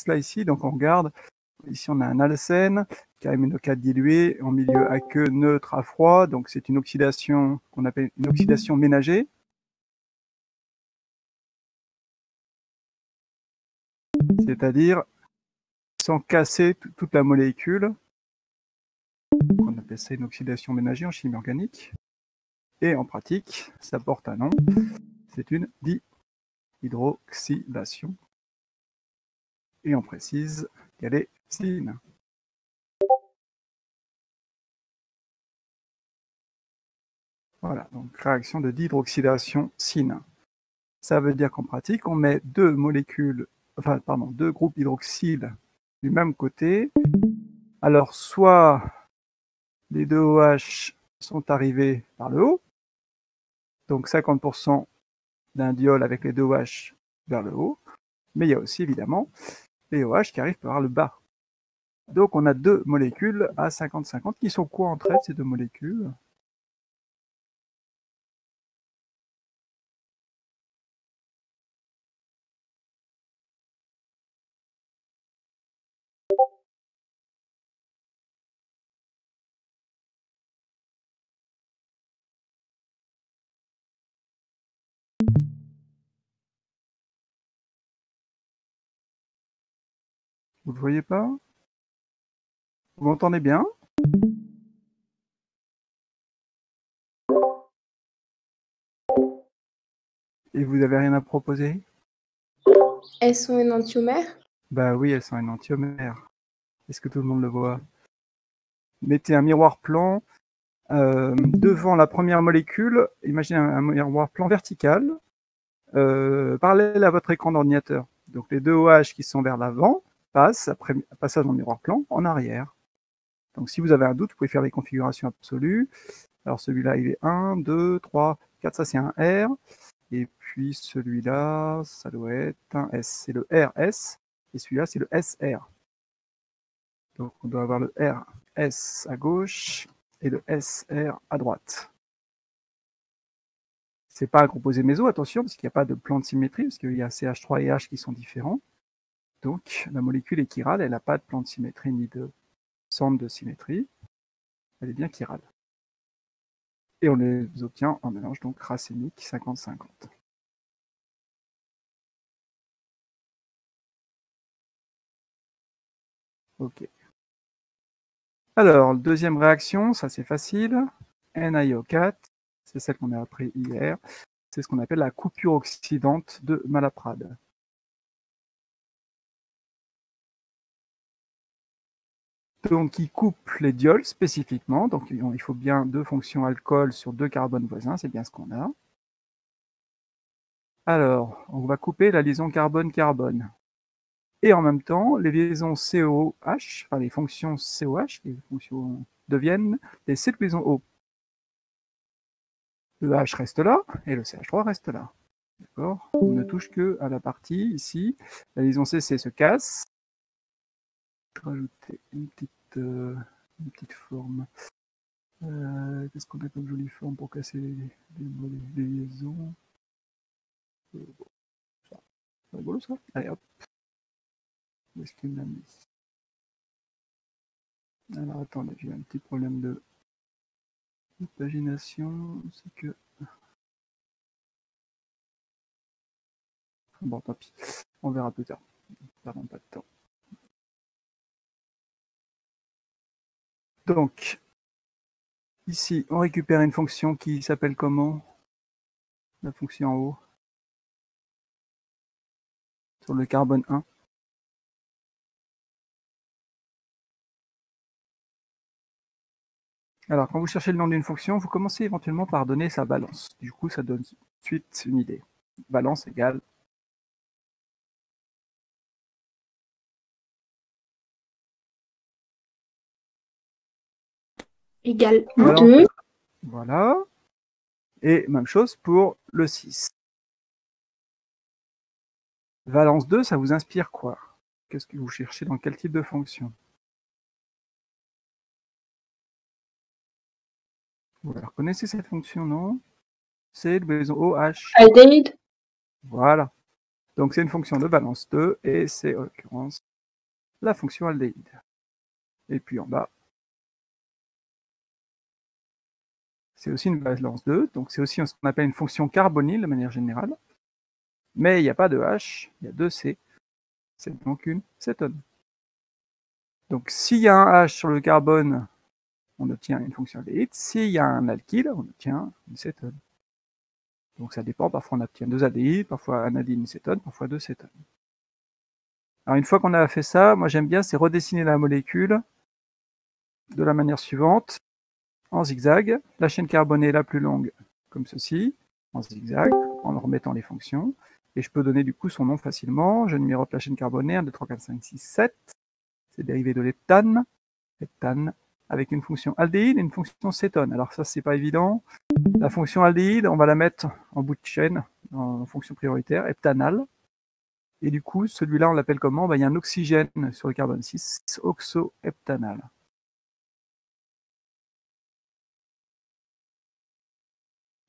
là, ici. Donc, on regarde. Ici, on a un alcène, KMNO4 dilué, en milieu aqueux, neutre à froid. Donc, c'est une oxydation qu'on appelle une oxydation ménagée. C'est-à-dire sans casser toute la molécule. On appelle ça une oxydation ménagée en chimie organique. Et en pratique, ça porte un nom. C'est une dihydroxylation. Et on précise qu'elle est syne. Voilà, donc réaction de dihydroxylation syne. Ça veut dire qu'en pratique, on met deux groupes hydroxyles du même côté. Alors, soit les deux OH sont arrivés par le haut, donc 50% d'un diol avec les deux OH vers le haut, mais il y a aussi évidemment les OH qui arrivent par le bas. Donc on a deux molécules à 50-50 qui sont quoi entre elles, ces deux molécules? Vous ne le voyez pas? Vous m'entendez bien? Et vous n'avez rien à proposer? Elles sont énantiomères? Bah oui, elles sont énantiomères. Est-ce que tout le monde le voit? Mettez un miroir plan devant la première molécule. Imaginez un miroir plan vertical, parallèle à votre écran d'ordinateur. Donc les deux OH qui sont vers l'avant passent, après passage dans le miroir plan, en arrière. Donc si vous avez un doute, vous pouvez faire les configurations absolues. Alors celui-là, il est 1, 2, 3, 4, ça c'est un R. Et puis celui-là, ça doit être un S. C'est le RS. Et celui-là, c'est le SR. Donc on doit avoir le RS à gauche et le SR à droite. C'est pas un composé méso, attention, parce qu'il n'y a pas de plan de symétrie, parce qu'il y a CH3 et H qui sont différents. Donc la molécule est chirale, elle n'a pas de plan de symétrie ni de centre de symétrie. Elle est bien chirale. Et on les obtient en mélange donc racémique 50-50. Ok. Alors, deuxième réaction, ça c'est facile. NiO4, c'est celle qu'on a appris hier. C'est ce qu'on appelle la coupure oxydante de Malaprade. Donc, il coupe les diols spécifiquement. Donc, il faut bien deux fonctions alcool sur deux carbones voisins. C'est bien ce qu'on a. Alors, on va couper la liaison carbone-carbone. Et en même temps, les liaisons COH, enfin les fonctions COH, les fonctions deviennent des C de liaison O. Le H reste là et le CH3 reste là. D'accord? On ne touche que à la partie ici. La liaison CC se casse. Je vais rajouter une petite forme. Qu'est-ce qu'on a comme jolie forme pour casser les liaisons? C'est rigolo ça. Allez hop. Où est-ce qu'il l'a mis? Alors attendez, j'ai un petit problème de pagination. C'est que. Bon, tant pis. On verra plus tard. Pardon, pas de temps. Donc, ici, on récupère une fonction qui s'appelle comment? La fonction en haut. Sur le carbone 1. Alors, quand vous cherchez le nom d'une fonction, vous commencez éventuellement par donner sa valence. Du coup, ça donne tout de suite une idée. Valence égale. Égale 1, Valence, 2. voilà. Et même chose pour le 6. Valence 2, ça vous inspire quoi? Qu'est-ce que vous cherchez dans quel type de fonction? Vous la reconnaissez cette fonction, non? C'est le liaison OH. Aldéhyde. Voilà. Donc c'est une fonction de valence 2 et c'est en l'occurrence la fonction aldéhyde. Et puis en bas, c'est aussi une valence 2, donc c'est aussi ce qu'on appelle une fonction carbonyle de manière générale. Mais il n'y a pas de H, il y a 2 C. C'est donc une cétone. Donc s'il y a un H sur le carbone, on obtient une fonction aldéhyde. S'il y a un alkyle, on obtient une cétone. Donc ça dépend, parfois on obtient 2 aldéhydes, parfois un aldéhyde, une cétone, parfois 2 cétones. Alors une fois qu'on a fait ça, moi j'aime bien, c'est redessiner la molécule de la manière suivante, en zigzag, la chaîne carbonée la plus longue, comme ceci, en zigzag, en remettant les fonctions, et je peux donner du coup son nom facilement. Je numérote la chaîne carbonée, 1, 2, 3, 4, 5, 6, 7, c'est dérivé de l'heptane, avec une fonction aldéhyde et une fonction cétone. Alors ça, c'est pas évident. La fonction aldéhyde, on va la mettre en bout de chaîne, en fonction prioritaire, heptanal. Et du coup, celui-là, on l'appelle comment? Il y a un oxygène sur le carbone 6, oxoheptanal.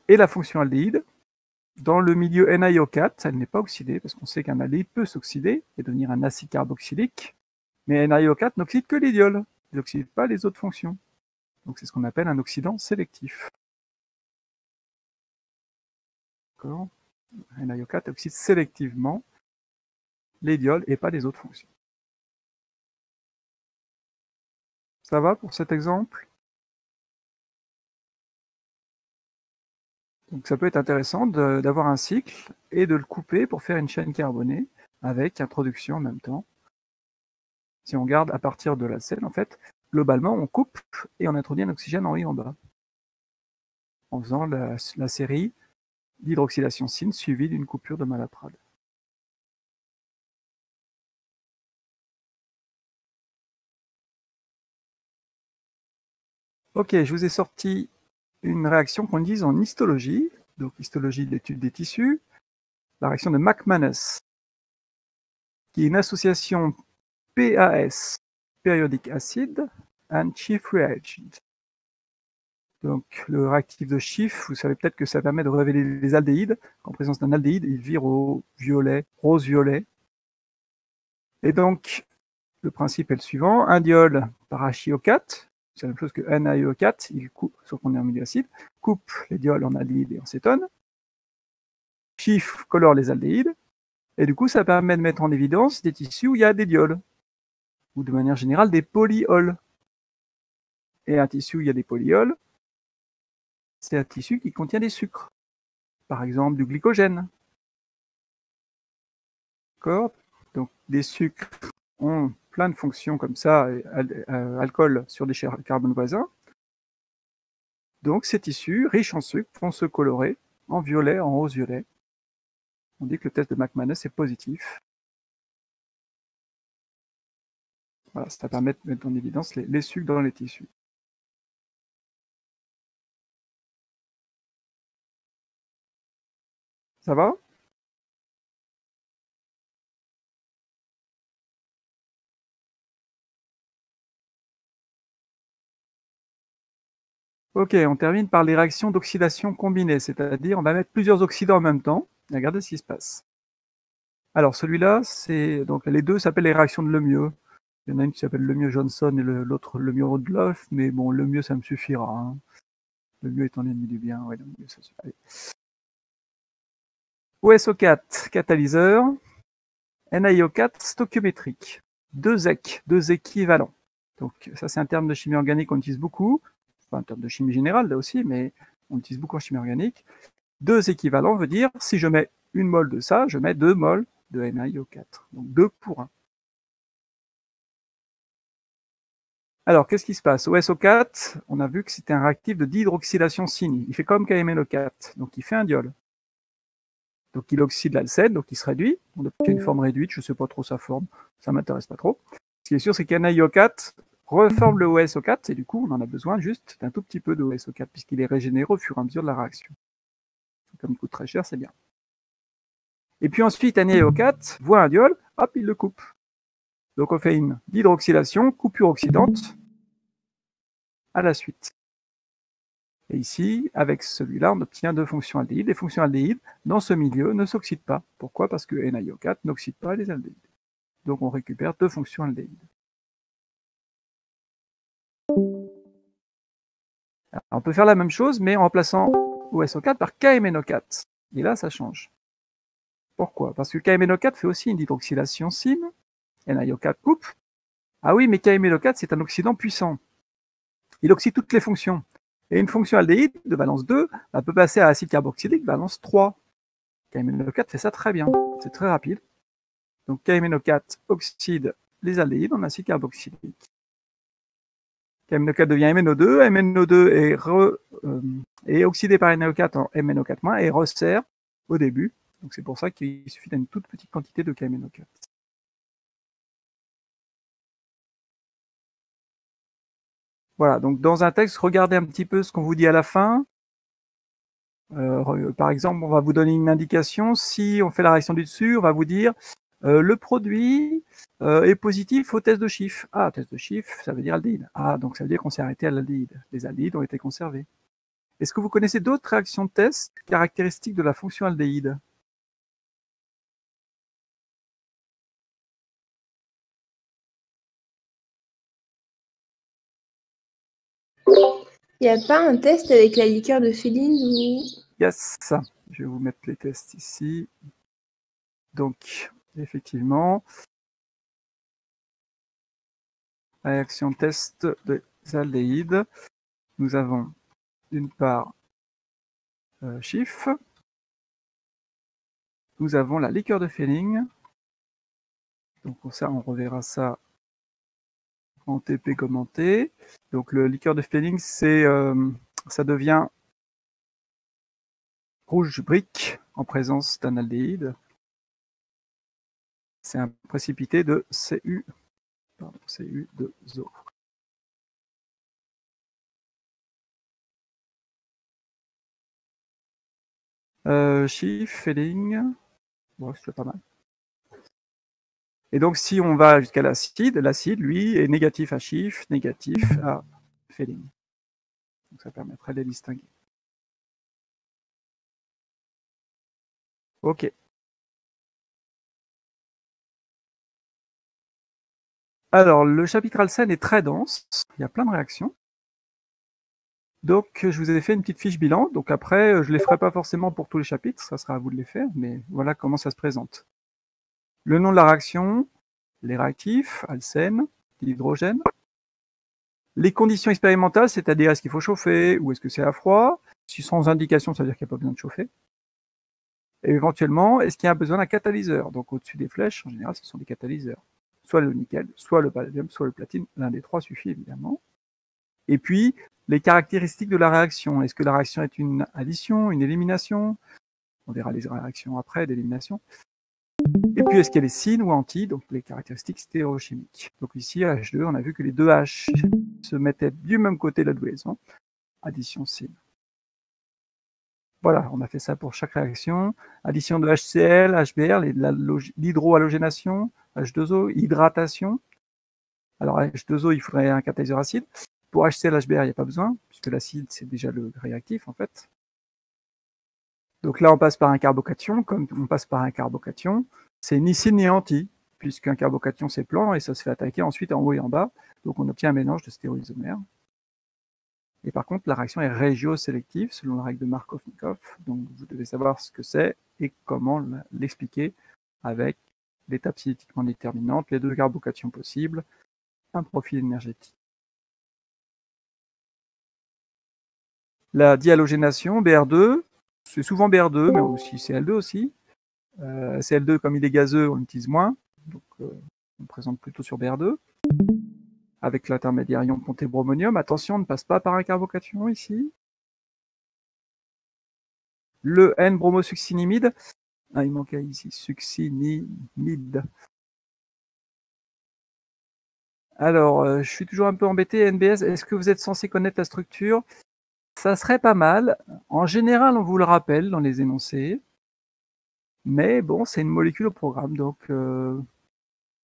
Et la fonction aldéhyde, dans le milieu NiO4, elle n'est pas oxydée, parce qu'on sait qu'un aldéhyde peut s'oxyder et devenir un acide carboxylique, mais NiO4 n'oxyde que les diols, il n'oxyde pas les autres fonctions. Donc c'est ce qu'on appelle un oxydant sélectif. D'accord? NiO4 oxyde sélectivement les diols et pas les autres fonctions. Ça va pour cet exemple? Donc ça peut être intéressant d'avoir un cycle et de le couper pour faire une chaîne carbonée avec introduction en même temps. Si on regarde à partir de la selle, en fait, globalement, on coupe et on introduit un oxygène en haut et en bas, en faisant la série d'hydroxylation syn suivie d'une coupure de Malaprade. Ok, je vous ai sorti une réaction qu'on utilise en histologie, donc histologie de l'étude des tissus, la réaction de McManus, qui est une association PAS, periodic acid, and Schiff reagent. Donc le réactif de Schiff, vous savez peut-être que ça permet de révéler les aldéhydes. En présence d'un aldéhyde, il vire au violet, rose-violet. Et donc, le principe est le suivant, un diol par HiO4, c'est la même chose que NiO4, il coupe, sauf qu'on est en milieu acide, coupe les diols en aldéhyde et en cétone. Schiff colore les aldéhydes, et du coup ça permet de mettre en évidence des tissus où il y a des diols, ou de manière générale des polyols. Et un tissu où il y a des polyols, c'est un tissu qui contient des sucres, par exemple du glycogène. D'accord? Donc des sucres ont plein de fonctions comme ça, alcool sur des carbones voisins. Donc ces tissus riches en sucre vont se colorer en violet, en rose-violet. On dit que le test de McManus est positif. Voilà, ça permet de mettre en évidence les sucres dans les tissus. Ça va? Ok, on termine par les réactions d'oxydation combinées, c'est-à-dire on va mettre plusieurs oxydants en même temps et regarder ce qui se passe. Alors celui-là, c'est donc les deux s'appellent les réactions de Lemieux. Il y en a une qui s'appelle Lemieux-Johnson et l'autre Lemieux-Rodloff, mais bon, Lemieux ça me suffira. Hein. Lemieux étant l'ennemi du bien, ouais, Lemieux ça suffit. Allez. OSO4, catalyseur, NiO4, stoichiométrique. Deux équivalents. Donc ça c'est un terme de chimie organique qu'on utilise beaucoup, enfin un terme de chimie générale là aussi, mais on utilise beaucoup en chimie organique. Deux équivalents veut dire, si je mets une mole de ça, je mets 2 moles de NiO4. Donc 2 pour 1. Alors, qu'est-ce qui se passe? OSO4, on a vu que c'était un réactif de dihydroxylation syn. Il fait comme KMNO4, donc il fait un diol. Donc il oxyde l'alcène, donc il se réduit. On obtient une forme réduite, je ne sais pas trop sa forme, ça ne m'intéresse pas trop. Ce qui est sûr, c'est qu'NiO4 reforme le OSO4, et du coup, on en a besoin juste d'un tout petit peu de OSO4, puisqu'il est régénéré au fur et à mesure de la réaction. Comme il coûte très cher, c'est bien. Et puis ensuite, NiO4 voit un diol, hop, il le coupe. Donc on fait une dihydroxylation, coupure oxydante, à la suite. Et ici, avec celui-là, on obtient deux fonctions aldéhydes. Les fonctions aldéhydes, dans ce milieu, ne s'oxydent pas. Pourquoi? Parce que NaIO4 n'oxyde pas les aldéhydes. Donc on récupère deux fonctions aldéhydes. Alors, on peut faire la même chose, mais en remplaçant OSO4 par KMNO4. Et là, ça change. Pourquoi? Parce que KMNO4 fait aussi une hydroxylation syn. NaIO4 coupe. Ah oui, mais KMNO4, c'est un oxydant puissant. Il oxyde toutes les fonctions. Et une fonction aldéhyde de valence 2 peut passer à acide carboxylique valence 3. KMNO4 fait ça très bien. C'est très rapide. Donc KMNO4 oxyde les aldéhydes en acide carboxylique. KMNO4 devient MNO2. MNO2 est oxydé par NaO4 en MNO4- et resserre au début. Donc c'est pour ça qu'il suffit d'une toute petite quantité de KMNO4. Voilà, donc dans un texte, regardez un petit peu ce qu'on vous dit à la fin. Par exemple, on va vous donner une indication. Si on fait la réaction du dessus, on va vous dire le produit est positif au test de Schiff. Ah, test de Schiff, ça veut dire aldéhyde. Ah, donc ça veut dire qu'on s'est arrêté à l'aldéhyde. Les aldéhydes ont été conservés. Est-ce que vous connaissez d'autres réactions de test caractéristiques de la fonction aldéhyde? Il n'y a pas un test avec la liqueur de Féline ou... Yes, je vais vous mettre les tests ici. Donc, effectivement, réaction test des aldéhydes. Nous avons d'une part Schiff. Nous avons la liqueur de Féline. Donc ça, on reverra ça en TP commenté. Donc le liqueur de Féline, ça devient rouge brique en présence d'un aldéhyde. C'est un précipité de Cu2O. Schiff, Féline, bon, c'est pas mal. Et donc si on va jusqu'à l'acide, lui, est négatif à Schiff, négatif à Féline. Donc ça permettrait de les distinguer. Ok. Alors, le chapitre alcène est très dense, il y a plein de réactions. Donc, je vous ai fait une petite fiche bilan. Donc après, je ne les ferai pas forcément pour tous les chapitres, ça sera à vous de les faire, mais voilà comment ça se présente. Le nom de la réaction, les réactifs, alcène, l'hydrogène. Les conditions expérimentales, c'est-à-dire est-ce qu'il faut chauffer ou est-ce que c'est à froid. Si sans indication, ça veut dire qu'il n'y a pas besoin de chauffer. Et éventuellement, est-ce qu'il y a besoin d'un catalyseur? Donc au-dessus des flèches, en général, ce sont des catalyseurs. Soit le nickel, soit le palladium, soit le platine. L'un des trois suffit évidemment. Et puis, les caractéristiques de la réaction. Est-ce que la réaction est une addition, une élimination? On verra les réactions après d'élimination. Et puis, est-ce qu'elle est syn ou anti? Donc, les caractéristiques stéréochimiques. Donc ici, à H2, on a vu que les deux H se mettaient du même côté de la douaison. Addition syn. Voilà, on a fait ça pour chaque réaction. Addition de HCl, HBr, l'hydrohalogénation, H2O, hydratation. Alors, H2O, il faudrait un catalyseur acide. Pour HCl, HBr, il n'y a pas besoin, puisque l'acide, c'est déjà le réactif, en fait. Donc là, on passe par un carbocation. Comme on passe par un carbocation, c'est ni syn ni anti, puisqu'un carbocation, c'est plan, et ça se fait attaquer ensuite en haut et en bas. Donc on obtient un mélange de stéréoisomères. Et par contre, la réaction est régiosélective, selon la règle de Markov-Nikov. Donc vous devez savoir ce que c'est et comment l'expliquer avec l'étape cinétiquement déterminante, les deux carbocations possibles, un profil énergétique. La dihalogénation, BR2, c'est souvent BR2, mais aussi CL2 aussi. CL2, comme il est gazeux, on l'utilise moins. Donc on présente plutôt sur BR2. Avec l'intermédiaire ion ponté-bromonium. Attention, on ne passe pas par un carbocation ici. Le N-bromosuccinimide. Ah, il manquait ici, succinimide. Alors, je suis toujours un peu embêté, NBS. Est-ce que vous êtes censé connaître la structure? Ça serait pas mal. En général, on vous le rappelle dans les énoncés. Mais bon, c'est une molécule au programme, donc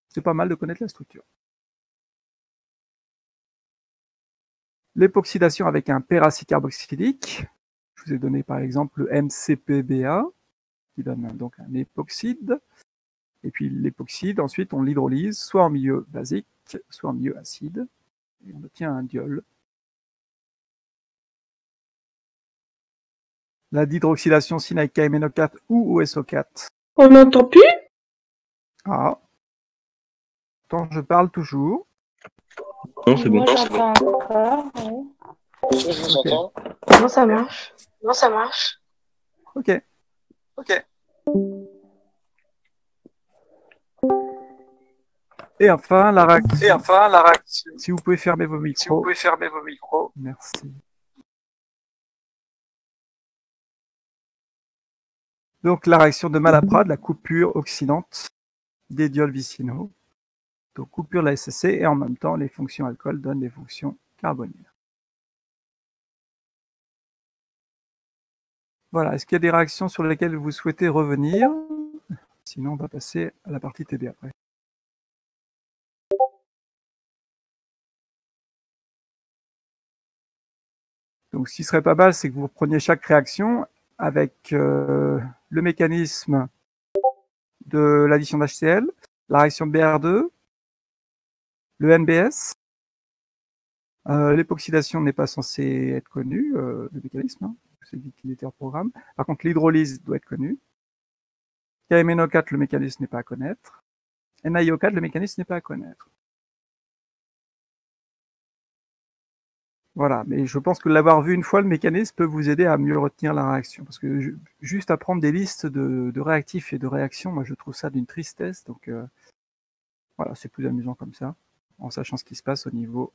c'est pas mal de connaître la structure. L'époxydation avec un péracide carboxylique. Je vous ai donné par exemple le MCPBA, qui donne donc un époxyde. Et puis l'époxyde, ensuite on l'hydrolyse, soit en milieu basique, soit en milieu acide, et on obtient un diol. La dihydroxydation SYN avec KMNO4 ou OSO4. On n'entend plus? Ah. Tant je parle toujours. Non, c'est bon. Moi, j'entends encore. Ouais. Je vous entends. Non, ça marche. Non, ça marche. Ok. Ok. Et enfin, la réaction. Et enfin, la réaction. Si vous pouvez fermer vos micros. Si vous pouvez fermer vos micros. Merci. Donc, la réaction de Malaprade, la coupure oxydante des diols vicinaux. Donc, coupure de la SSC et en même temps, les fonctions alcool donnent des fonctions carbonyles. Voilà. Est-ce qu'il y a des réactions sur lesquelles vous souhaitez revenir? Sinon, on va passer à la partie TD après. Donc, ce qui serait pas mal, c'est que vous repreniez chaque réaction avec le mécanisme de l'addition d'HCl, la réaction BR2, le NBS. L'époxydation n'est pas censée être connue, le mécanisme, hein, c'est dit qu'il était hors programme. Par contre, l'hydrolyse doit être connue. KMNO4, le mécanisme n'est pas à connaître. NaIO4, le mécanisme n'est pas à connaître. Voilà, mais je pense que l'avoir vu une fois, le mécanisme peut vous aider à mieux retenir la réaction. Parce que juste apprendre des listes de réactifs et de réactions, moi je trouve ça d'une tristesse. Donc voilà, c'est plus amusant comme ça, en sachant ce qui se passe au niveau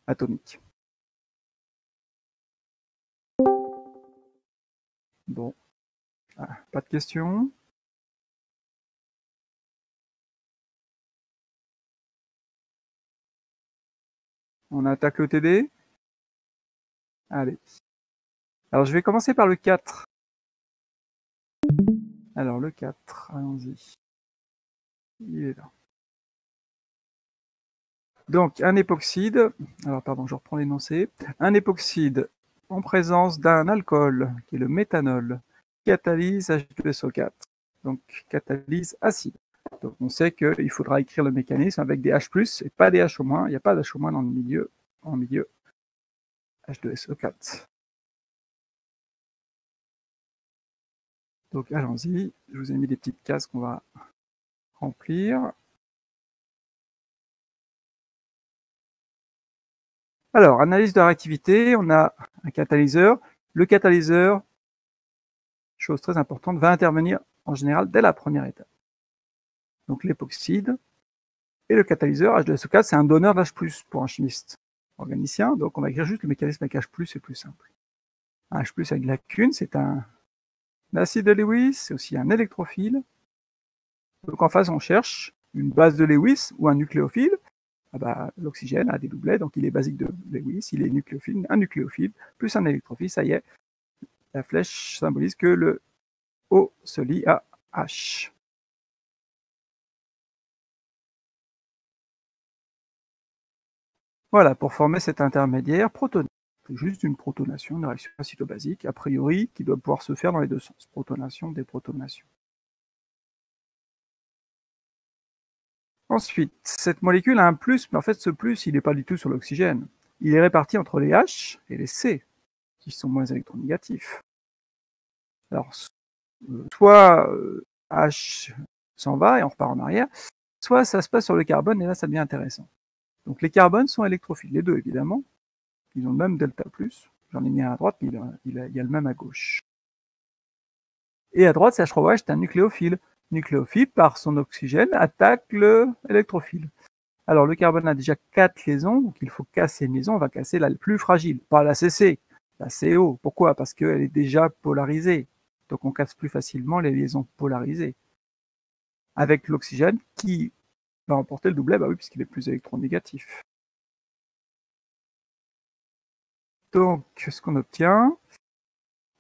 atomique. Bon, pas de questions? On attaque le TD? Allez. Alors, je vais commencer par le 4. Alors, le 4, allons-y. Il est là. Donc, un époxyde. Alors, pardon, je reprends l'énoncé. Un époxyde en présence d'un alcool, qui est le méthanol, catalyse H2SO4. Donc, catalyse acide. Donc, on sait qu'il faudra écrire le mécanisme avec des H+, et pas des H-. Il n'y a pas d'H- dans le milieu, en milieu H2SO4. Donc, allons-y. Je vous ai mis des petites cases qu'on va remplir. Alors, analyse de la réactivité, on a un catalyseur. Le catalyseur, chose très importante, va intervenir en général dès la première étape. Donc l'époxyde et le catalyseur, H2SO4, c'est un donneur d'H+, pour un chimiste organicien. Donc on va écrire juste le mécanisme avec H+, c'est plus simple. Un H+, avec une lacune, c'est un acide de Lewis, c'est aussi un électrophile. Donc en face, on cherche une base de Lewis ou un nucléophile. Ah bah, l'oxygène a des doublets, donc il est basique de Lewis, il est nucléophile, un nucléophile, plus un électrophile, ça y est. La flèche symbolise que le O se lie à H. Voilà, pour former cet intermédiaire protonique. C'est juste une protonation, une réaction acetobasique, a priori, qui doit pouvoir se faire dans les deux sens. Protonation, déprotonation. Ensuite, cette molécule a un plus, mais en fait, ce plus, il n'est pas du tout sur l'oxygène. Il est réparti entre les H et les C, qui sont moins électronégatifs. Alors, soit H s'en va et on repart en arrière, soit ça se passe sur le carbone et là, ça devient intéressant. Donc, les carbones sont électrophiles, les deux, évidemment. Ils ont le même delta+. J'en ai mis un à droite, mais il y a le même à gauche. Et à droite, CH3OH, c'est un nucléophile. Nucléophile, par son oxygène, attaque l'électrophile. Alors, le carbone a déjà 4 liaisons, donc il faut casser une liaison. On va casser la plus fragile, pas la CC, la CO. Pourquoi? Parce qu'elle est déjà polarisée. Donc, on casse plus facilement les liaisons polarisées. Avec l'oxygène qui va emporter le doublet, bah oui, puisqu'il est plus électronégatif. Donc, ce qu'on obtient,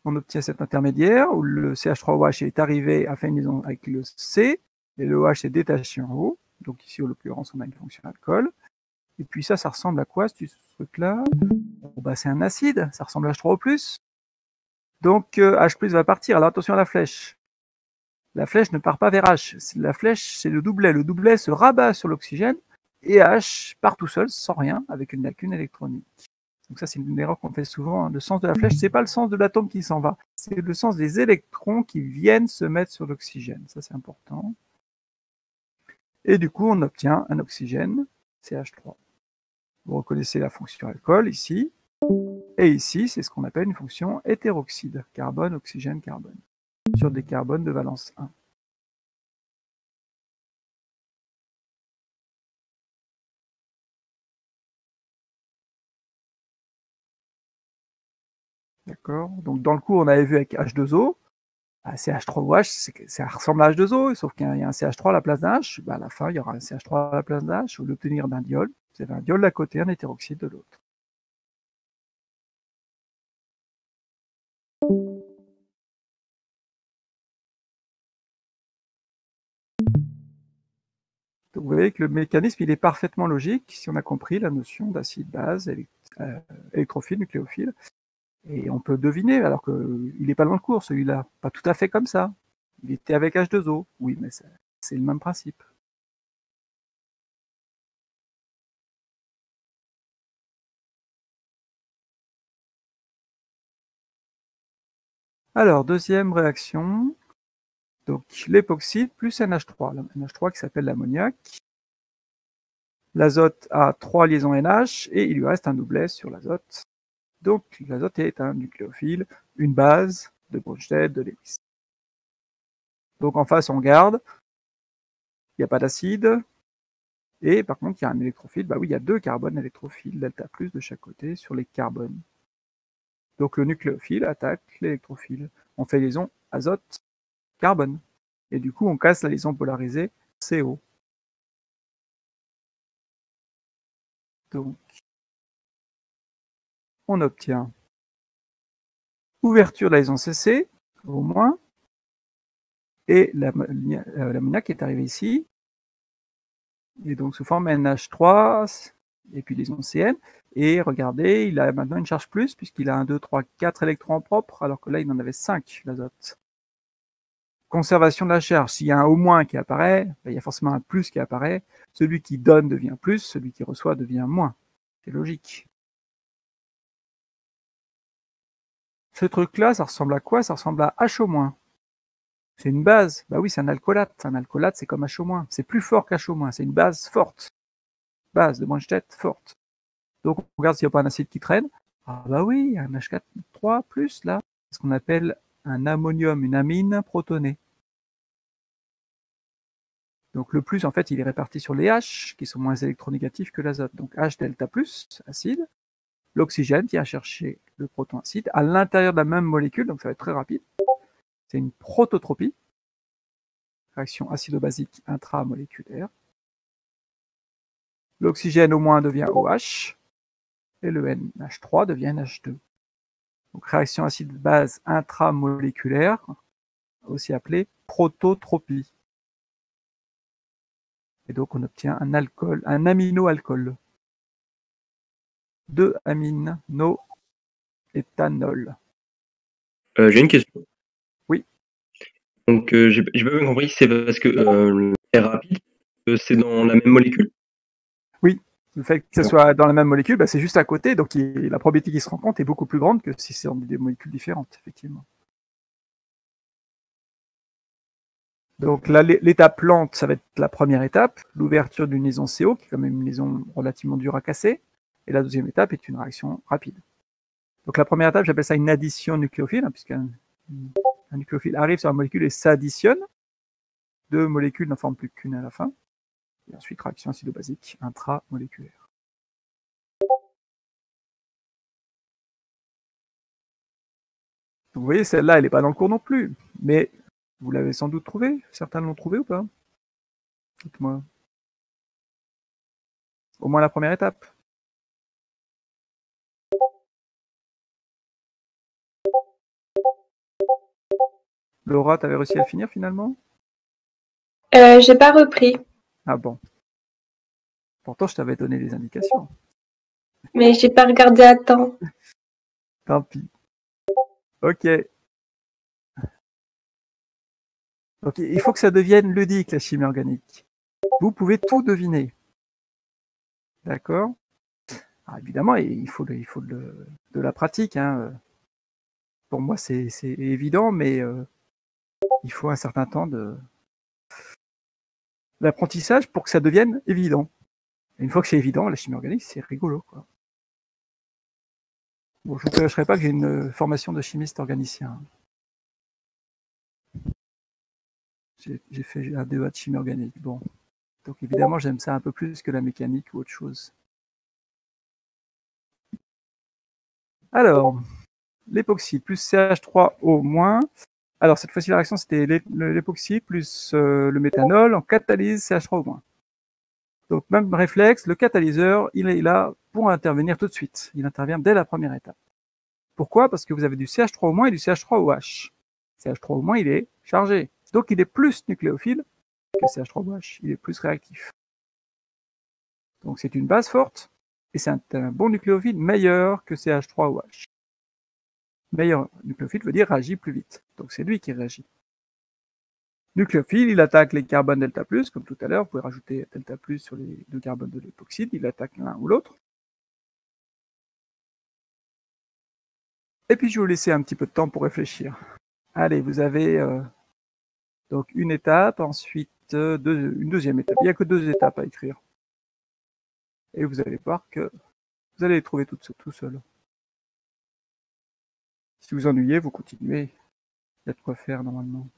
on obtient cet intermédiaire où le CH3OH est arrivé à faire une liaison avec le C et le OH s'est détaché en haut. Donc ici, en l'occurrence, on a une fonction alcool. Et puis ça ressemble à quoi, ce truc-là? Bon, bah, c'est un acide, ça ressemble à H3O+. Donc H+ va partir. Alors attention à la flèche. La flèche ne part pas vers H. La flèche, c'est le doublet. Le doublet se rabat sur l'oxygène et H part tout seul, sans rien, avec une lacune électronique. Donc ça, c'est une erreur qu'on fait souvent. Le sens de la flèche, c'est pas le sens de l'atome qui s'en va. C'est le sens des électrons qui viennent se mettre sur l'oxygène. Ça, c'est important. Et du coup, on obtient un oxygène, CH3. Vous reconnaissez la fonction alcool ici. Et ici, c'est ce qu'on appelle une fonction hétéroxyde. Carbone, oxygène, carbone. Sur des carbones de valence 1. D'accord. Donc dans le cours, on avait vu avec H2O, CH3OH, ça ressemble à H2O, sauf qu'il y a un CH3 à la place d'un H. À la fin, il y aura un CH3 à la place d'un H. Au lieu d'obtenir d'un diol, vous avez un diol d'un côté, un hétéroxyde de l'autre. Donc vous voyez que le mécanisme, il est parfaitement logique si on a compris la notion d'acide-base, électrophile, nucléophile. Et on peut deviner, alors qu'il n'est pas dans le cours, celui-là. Pas tout à fait comme ça. Il était avec H2O. Oui, mais c'est le même principe. Alors, deuxième réaction. Donc, l'époxyde plus NH3. NH3 qui s'appelle l'ammoniac. L'azote a 3 liaisons NH et il lui reste un doublet sur l'azote. Donc, l'azote est un nucléophile, une base de Bronsted, de Lewis. Donc, en face, on garde. Il n'y a pas d'acide. Et par contre, il y a un électrophile. Bah oui, il y a 2 carbones électrophiles, delta plus de chaque côté sur les carbones. Donc le nucléophile attaque l'électrophile. On fait liaison azote-carbone. Et du coup, on casse la liaison polarisée CO. Donc, on obtient ouverture de la liaison CC, au moins, et l'ammoniac est arrivé ici, et donc sous forme NH3, et puis liaison CN, et regardez, il a maintenant une charge plus, puisqu'il a 1, 2, 3, 4 électrons propres, alors que là, il en avait 5, l'azote. Conservation de la charge, s'il y a un au moins qui apparaît, il y a forcément un plus qui apparaît, celui qui donne devient plus, celui qui reçoit devient moins. C'est logique. Ce truc-là, ça ressemble à quoi? Ça ressemble à H-. C'est une base. Bah oui, c'est un alcoolate. Un alcoolate, c'est comme H-. C'est plus fort qu'H-. C'est une base forte. Base de Bronsted forte. Donc, on regarde s'il n'y a pas un acide qui traîne. Ah bah oui, un H4,3 plus là. C'est ce qu'on appelle un ammonium, une amine protonée. Donc le plus, en fait, il est réparti sur les H, qui sont moins électronégatifs que l'azote. Donc H delta plus, acide. L'oxygène vient chercher le proton acide à l'intérieur de la même molécule, donc ça va être très rapide. C'est une prototropie, réaction acido-basique intramoléculaire. L'oxygène au moins devient OH, et le NH3 devient NH2. Donc réaction acide-base intramoléculaire, aussi appelée prototropie. Et donc on obtient un alcool, un aminoalcool. 2-amino-éthanol. J'ai une question. Oui. Donc, j'ai pas bien compris, c'est parce que c'est rapide, c'est dans la même molécule? Oui, le fait que ce soit dans la même molécule, bah, c'est juste à côté, donc la probabilité qu'il se rencontre est beaucoup plus grande que si c'est dans des molécules différentes, effectivement. Donc l'étape lente, ça va être la première étape, l'ouverture d'une liaison CO, qui est quand même une liaison relativement dure à casser, et la deuxième étape est une réaction rapide. Donc la première étape, j'appelle ça une addition nucléophile, hein, puisqu'un nucléophile arrive sur la molécule et s'additionne. 2 molécules n'en forment plus qu'une à la fin. Et ensuite, réaction acido-basique intramoléculaire. Donc, vous voyez, celle-là, elle n'est pas dans le cours non plus. Mais vous l'avez sans doute trouvée. Certains l'ont trouvée ou pas? Dites-moi. Au moins la première étape. Laura, t'avais réussi à finir finalement? J'ai pas repris. Ah bon. Pourtant, je t'avais donné les indications. Mais j'ai pas regardé à temps. Tant pis. Ok. Donc, il faut que ça devienne ludique, la chimie organique. Vous pouvez tout deviner. D'accord? Alors, évidemment, il faut de la pratique. Hein. Pour moi, c'est évident, mais il faut un certain temps d'apprentissage pour que ça devienne évident. Et une fois que c'est évident, la chimie organique, c'est rigolo, quoi. Bon, je ne vous cacherai pas que j'ai une formation de chimiste organicien. J'ai fait un DEA de chimie organique. Bon. Donc évidemment, j'aime ça un peu plus que la mécanique ou autre chose. Alors, l'époxy plus CH3O-. Alors cette fois-ci, la réaction, c'était l'époxy plus le méthanol en catalyse CH3O-. Donc même réflexe, le catalyseur, il est là pour intervenir tout de suite. Il intervient dès la première étape. Pourquoi? Parce que vous avez du CH3O- et du CH3OH. CH3O-, il est chargé. Donc il est plus nucléophile que CH3OH. Il est plus réactif. Donc c'est une base forte, et c'est un bon nucléophile meilleur que CH3OH. Meilleur nucléophile veut dire réagit plus vite. Donc c'est lui qui réagit. Nucléophile, il attaque les carbones delta+, comme tout à l'heure, vous pouvez rajouter delta+, sur les deux carbones de l'époxyde, il attaque l'un ou l'autre. Et puis je vais vous laisser un petit peu de temps pour réfléchir. Allez, vous avez donc une étape, ensuite une deuxième étape. Il n'y a que 2 étapes à écrire. Et vous allez voir que vous allez les trouver tout seul. Si vous ennuyez, vous continuez. Il y a de quoi faire normalement.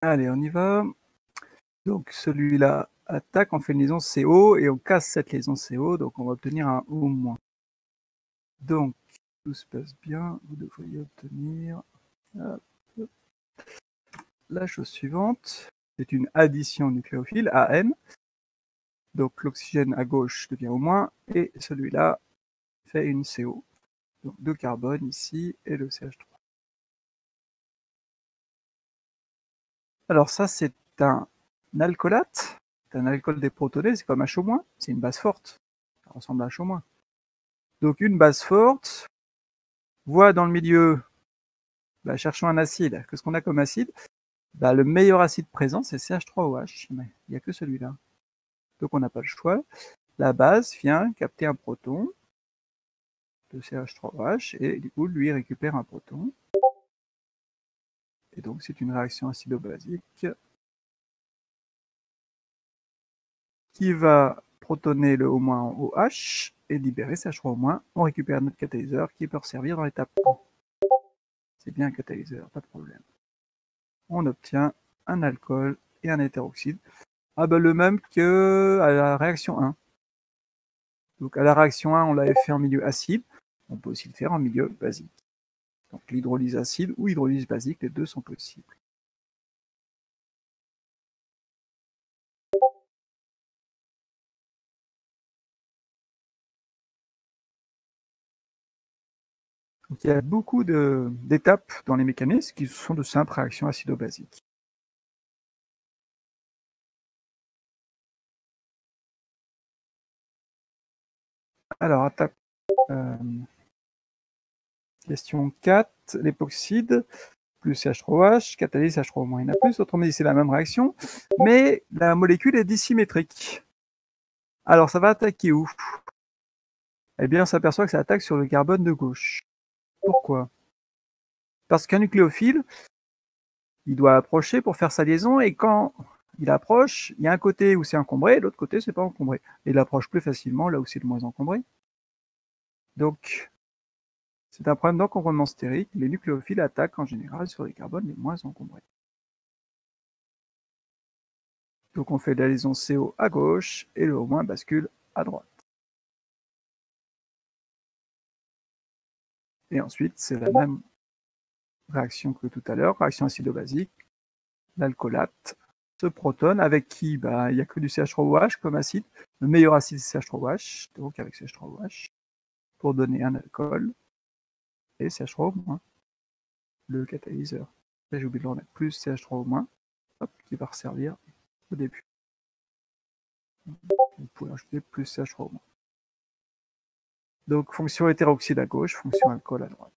Allez, on y va. Donc celui-là attaque, on fait une liaison CO et on casse cette liaison CO, donc on va obtenir un O-. Donc tout se passe bien, vous devriez obtenir la chose suivante. C'est une addition nucléophile, AN. Donc l'oxygène à gauche devient O- et celui-là fait une CO. Donc 2 carbones ici et le CH3. Alors ça c'est un alcoolate, c'est un alcool déprotoné, c'est comme H-, c'est une base forte. Ça ressemble à H-. Donc une base forte voit dans le milieu Bah, cherchons un acide. Qu'est-ce qu'on a comme acide? Bah, le meilleur acide présent, c'est CH3OH, mais il n'y a que celui-là. Donc on n'a pas le choix. La base vient capter un proton de CH3OH et du coup, lui récupère un proton. Et donc, c'est une réaction acido-basique qui va protoner le O- en OH et libérer CH3O-. On récupère notre catalyseur qui peut servir dans l'étape 1. C'est bien un catalyseur, pas de problème. On obtient un alcool et un hétéroxyde. Ah bah le même que à la réaction 1. Donc à la réaction 1, on l'avait fait en milieu acide. On peut aussi le faire en milieu basique. Donc l'hydrolyse acide ou hydrolyse basique, les deux sont possibles. Donc, il y a beaucoup d'étapes dans les mécanismes qui sont de simples réactions acido-basiques. Alors, question 4, l'époxyde plus CH3OH, catalyse CH3O-, il y en a plus, autrement dit c'est la même réaction, mais la molécule est dissymétrique. Alors ça va attaquer où? Eh bien on s'aperçoit que ça attaque sur le carbone de gauche. Pourquoi? Parce qu'un nucléophile, il doit approcher pour faire sa liaison, et quand il approche, il y a un côté où c'est encombré, et l'autre côté c'est pas encombré. Et il approche plus facilement là où c'est le moins encombré. Donc c'est un problème d'encombrement stérique. Les nucléophiles attaquent en général sur les carbones les moins encombrés. Donc on fait la liaison CO à gauche et le O- bascule à droite. Et ensuite, c'est la même réaction que tout à l'heure, réaction acido-basique. L'alcoolate se protonne avec qui? Il n'y a que du CH3OH comme acide. Le meilleur acide, c'est CH3OH, donc avec CH3OH, pour donner un alcool. Et CH3O-, le catalyseur. J'ai oublié de le remettre, plus CH3O-, hop, qui va resservir au début. Vous pouvez ajouter plus CH3O-. Donc fonction hétéroxyde à gauche, fonction alcool à droite.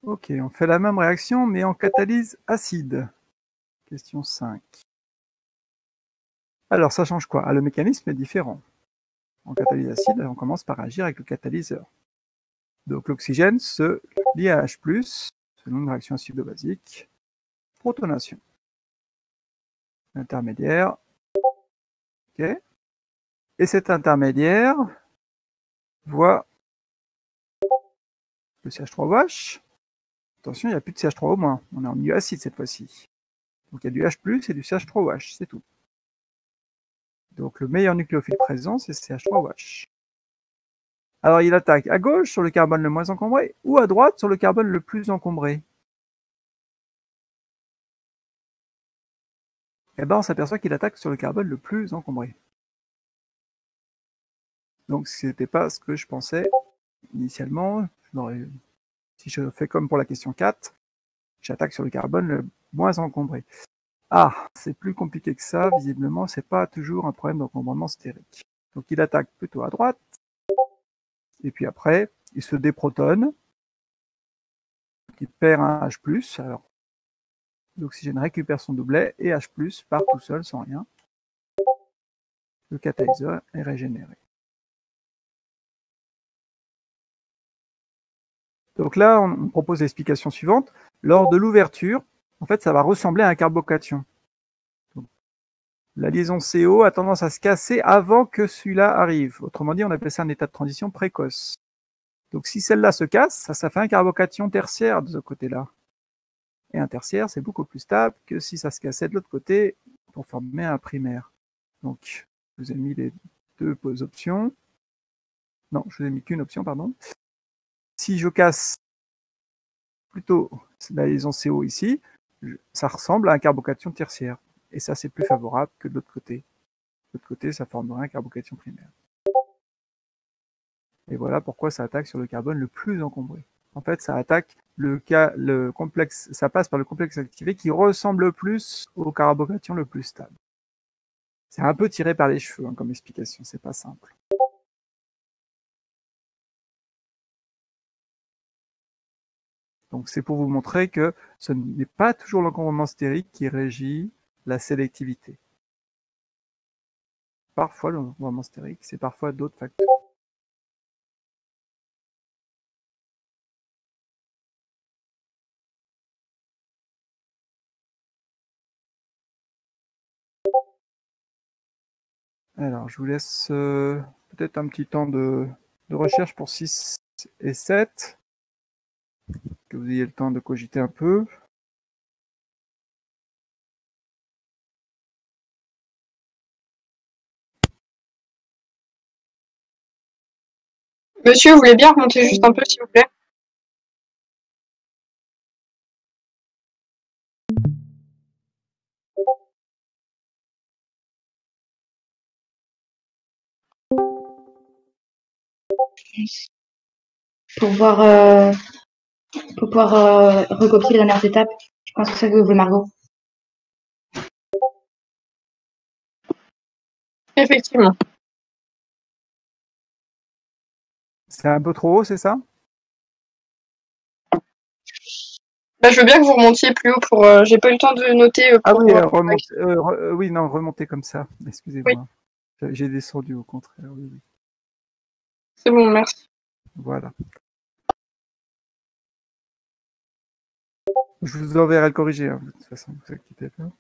Ok, on fait la même réaction, mais en catalyse acide. Question 5. Alors, ça change quoi? Le mécanisme est différent. En catalyse acide, on commence par agir avec le catalyseur. Donc, l'oxygène se lie à H+, selon une réaction acido-basique. Protonation. Intermédiaire. Ok. Et cet intermédiaire voit le CH3OH. Attention, il n'y a plus de CH3O-. On est en milieu acide cette fois-ci. Donc, il y a du H+, et du CH3OH, c'est tout. Donc, le meilleur nucléophile présent, c'est CH3OH. Alors, il attaque à gauche sur le carbone le moins encombré ou à droite sur le carbone le plus encombré. Eh bien, on s'aperçoit qu'il attaque sur le carbone le plus encombré. Donc, ce n'était pas ce que je pensais initialement. Si je fais comme pour la question 4, j'attaque sur le carbone le moins encombré. Ah, c'est plus compliqué que ça. Visiblement, c'est pas toujours un problème d'encombrement stérique. Donc, il attaque plutôt à droite. Et puis après, il se déprotonne. Il perd un H+. Alors, l'oxygène récupère son doublet et H+, part tout seul sans rien. Le catalyseur est régénéré. Donc là, on propose l'explication suivante. Lors de l'ouverture, en fait, ça va ressembler à un carbocation. Donc, la liaison CO a tendance à se casser avant que celui-là arrive. Autrement dit, on appelle ça un état de transition précoce. Donc si celle-là se casse, ça fait un carbocation tertiaire de ce côté-là. Et un tertiaire, c'est beaucoup plus stable que si ça se cassait de l'autre côté pour former un primaire. Donc, je vous ai mis les deux options. Non, je vous ai mis qu'une option, pardon. Si je casse plutôt la liaison CO ici, ça ressemble à un carbocation tertiaire. Et ça, c'est plus favorable que de l'autre côté. De l'autre côté, ça formerait un carbocation primaire. Et voilà pourquoi ça attaque sur le carbone le plus encombré. En fait, ça attaque le complexe, ça passe par le complexe activé qui ressemble le plus au carbocation le plus stable. C'est un peu tiré par les cheveux comme explication, c'est pas simple. Donc c'est pour vous montrer que ce n'est pas toujours l'encombrement stérique qui régit la sélectivité. Parfois l'encombrement stérique, c'est parfois d'autres facteurs. Alors, je vous laisse peut-être un petit temps de recherche pour 6 et 7, que vous ayez le temps de cogiter un peu. Monsieur, vous voulez bien remonter juste un peu, s'il vous plaît? Pour pouvoir recopier les dernières étapes. Je pense que c'est ça que vous voulez, Margot. Effectivement. C'est un peu trop haut, c'est ça? Bah, je veux bien que vous remontiez plus haut pour. J'ai pas eu le temps de noter. Ah Pour, oui, oui, non, remontez comme ça. Excusez-moi. Oui. J'ai descendu au contraire. Oui, oui. C'est bon, merci. Voilà. Je vous enverrai le corrigé, hein, de toute façon, ne vous inquiétez pas.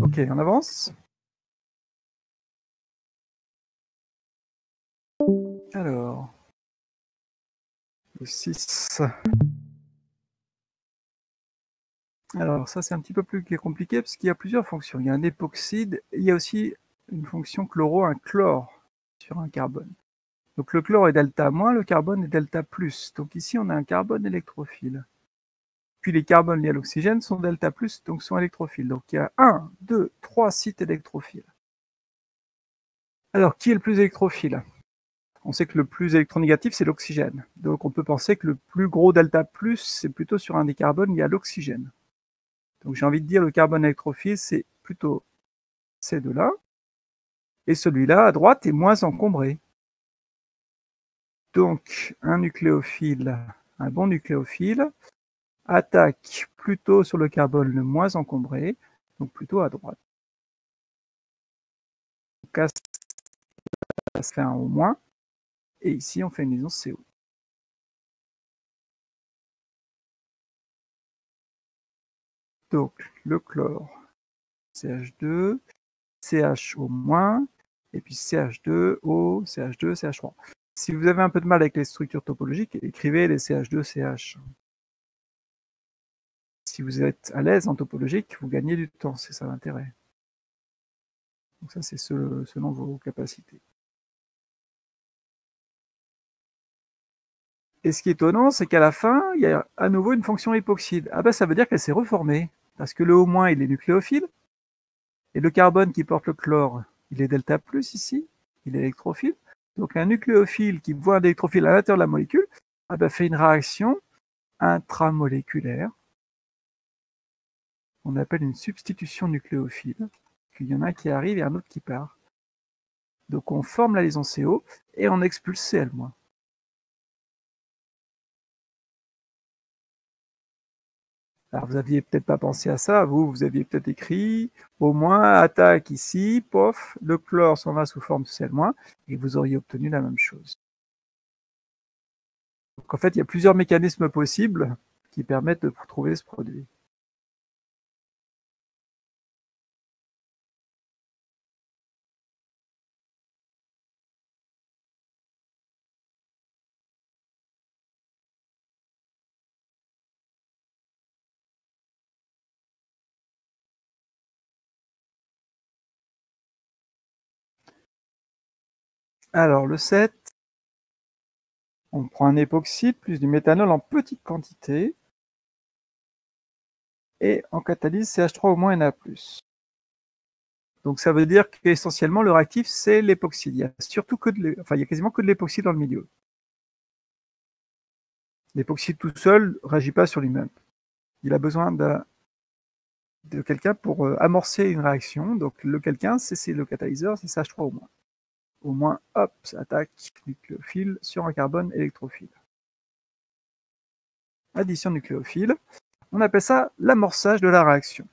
Ok, on avance. Alors, le 6. Alors, ça, c'est un petit peu plus compliqué parce qu'il y a plusieurs fonctions. Il y a un époxyde et il y a aussi une fonction chloro, un chlore sur un carbone. Donc, le chlore est delta-, le carbone est delta+. Donc, ici, on a un carbone électrophile. Puis, les carbones liés à l'oxygène sont delta+, donc sont électrophiles. Donc, il y a 1, 2, 3 sites électrophiles. Alors, qui est le plus électrophile? On sait que le plus électronégatif, c'est l'oxygène. Donc, on peut penser que le plus gros delta+, c'est plutôt sur un des carbones liés à l'oxygène. Donc j'ai envie de dire le carbone électrophile, c'est plutôt ces deux-là. Et celui-là, à droite, est moins encombré. Donc un nucléophile, un bon nucléophile, attaque plutôt sur le carbone le moins encombré, donc plutôt à droite. Donc là, ça se fait un O-, et ici on fait une liaison CO. Donc le chlore, CH2, CHO-, et puis CH2O, CH2, CH3. Si vous avez un peu de mal avec les structures topologiques, écrivez les CH2, CH. Si vous êtes à l'aise en topologique, vous gagnez du temps, c'est ça l'intérêt. Donc ça, c'est selon vos capacités. Et ce qui est étonnant, c'est qu'à la fin, il y a à nouveau une fonction hypoxyde. Ah ben ça veut dire qu'elle s'est reformée, parce que le O-, il est nucléophile, et le carbone qui porte le chlore, il est delta+, ici, il est électrophile. Donc un nucléophile qui voit un électrophile à l'intérieur de la molécule, ah ben, fait une réaction intramoléculaire, on appelle une substitution nucléophile. Il y en a un qui arrive et un autre qui part. Donc on forme la liaison CO et on expulse Cl-. Alors vous aviez peut-être pas pensé à ça, vous aviez peut-être écrit au moins attaque ici, pof, le chlore s'en va sous forme de Cl-, et vous auriez obtenu la même chose. Donc en fait, il y a plusieurs mécanismes possibles qui permettent de trouver ce produit. Alors le 7, on prend un époxyde plus du méthanol en petite quantité et en catalyse CH3O- Na+. Donc ça veut dire qu'essentiellement le réactif c'est l'époxyde. Il y a surtout il y a quasiment que de l'époxyde dans le milieu. L'époxyde tout seul ne réagit pas sur lui-même. Il a besoin de quelqu'un pour amorcer une réaction. Donc le quelqu'un, c'est le catalyseur, c'est CH3O-. Au-, hop, ça attaque nucléophile sur un carbone électrophile. Addition nucléophile. On appelle ça l'amorçage de la réaction.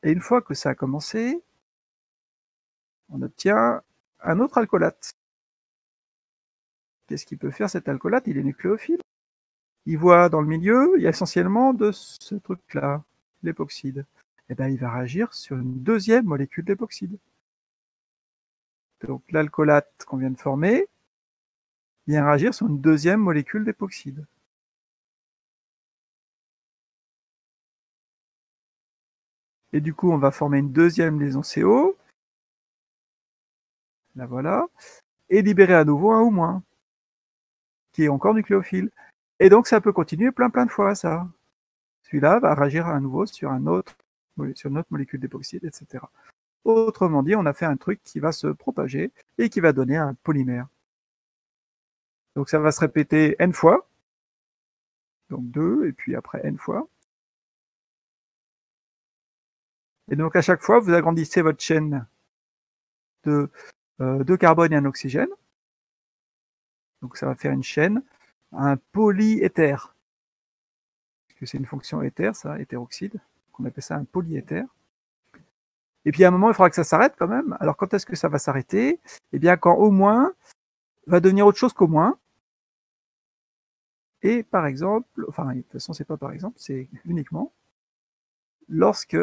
Et une fois que ça a commencé, on obtient un autre alcoolate. Qu'est-ce qu'il peut faire cet alcoolate? Il est nucléophile. Il voit dans le milieu, il y a essentiellement de ce truc-là, l'époxyde. Et bien il va réagir sur une deuxième molécule d'époxyde. Donc l'alcoolate qu'on vient de former vient réagir sur une deuxième molécule d'époxyde. Et du coup, on va former une deuxième liaison CO. La voilà. Et libérer à nouveau un O-, qui est encore nucléophile. Et donc, ça peut continuer plein de fois, ça. Celui-là va réagir à nouveau sur une autre molécule d'époxyde, etc. Autrement dit, on a fait un truc qui va se propager et qui va donner un polymère. Donc, ça va se répéter n fois. Donc 2, et puis après n fois. Et donc, à chaque fois, vous agrandissez votre chaîne de carbone et un oxygène. Donc, ça va faire une chaîne, un polyéther. Parce que c'est une fonction éther, ça, hétéroxyde. On appelle ça un polyéther. Et puis, à un moment, il faudra que ça s'arrête quand même. Alors, quand est-ce que ça va s'arrêter? Eh bien, quand au moins va devenir autre chose qu'au moins. Et par exemple, enfin, de toute façon, c'est pas par exemple, c'est uniquement lorsque